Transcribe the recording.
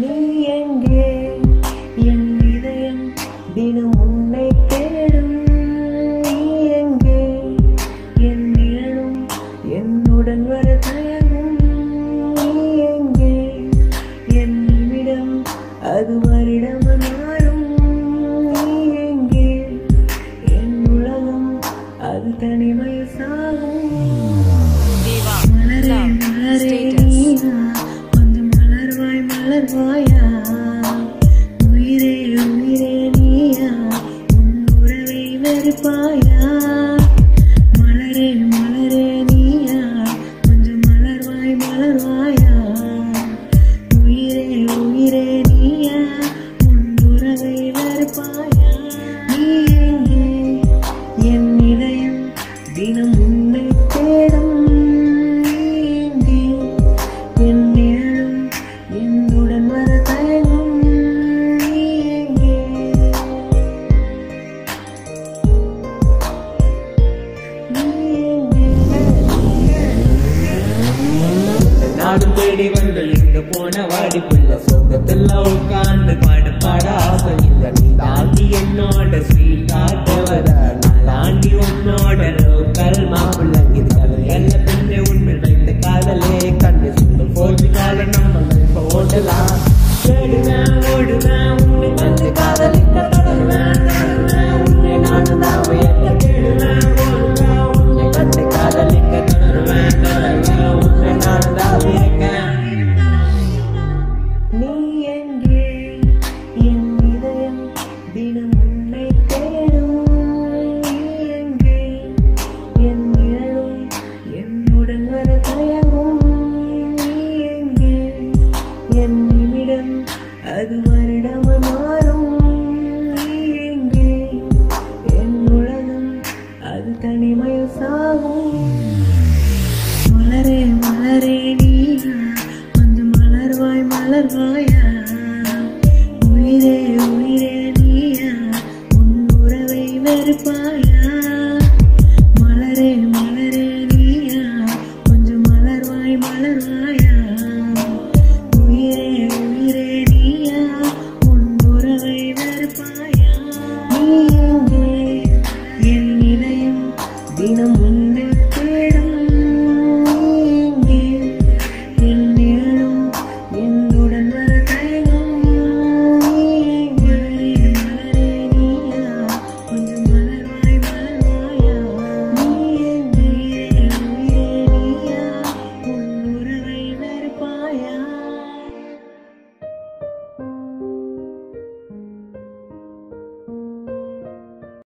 நீ எங்கே என் இதயம் தினம் உன்னை தேடும். நீ எங்கே என் நிழலும் என்னுடன் வர தயங்கும். நீ எங்கே என் நிமிடம் அது வருடம் மாறும். நீ எங்கே என் உலகம் அது தனிமையில் சாகும். மலரே மலரே நீயா கொஞ்சம் மலர்வாய் மலர்வாயா. உயிரே உயிரே நீயா உன் உறவை வெறுப்பாயா. மலரே மலரே நீயா கொஞ்சம் மலர்வாய் மலர்வாயா. உயிரே உயிரே நீயா உன் உறவை வெறுப்பாயா. நீ எங்கே என் இதயம் தினம் உன்னை தேடும். நாடும் தேடி வந்து இங்க போன வாடிப்புள்ள சொந்தத்தில் உட்கார்ந்து பாட பாட ஆசை இல்லை. நீ தாண்டி என்னோட ஸ்வீட்டாட்டவர நான் தாண்டி உன்னோட லோக்கல் மாப்பிள்ள. இது கதை என்ன பெண்ணே உண்மை வைத்த காதலே கண்ணு சுண்டு போட்டு கால நம்ம இப்ப ஓட்டலாம். தேடுவேன் ஓடுவேன் உன்னை வந்து காதலிக்க தொடருவேன் உன்னை நானும் தான் உயர்த்த தேடுவேன் ஓடுவேன் உன்னை வந்து காதலிக்க தொடருவேன் உன்னை நானும் தான் இருக்கேன். நீ எங்கே என் இதயம் தினம் உன்னை தேடும். நீ எங்கே என் நிழலும் என்னுடன் வர தயங்கும். நீ எங்கே என் நிமிடம் அது வருடம் மாறும். நீ எங்கே என் உலகம் அது தனிமையில் சாகும். மலரே மலரே நீயா கொஞ்சம் மலர்வாய் மலர்வாயா. உயிரே உயிரே நீயா உன் உறவை வெறுப்பாயா.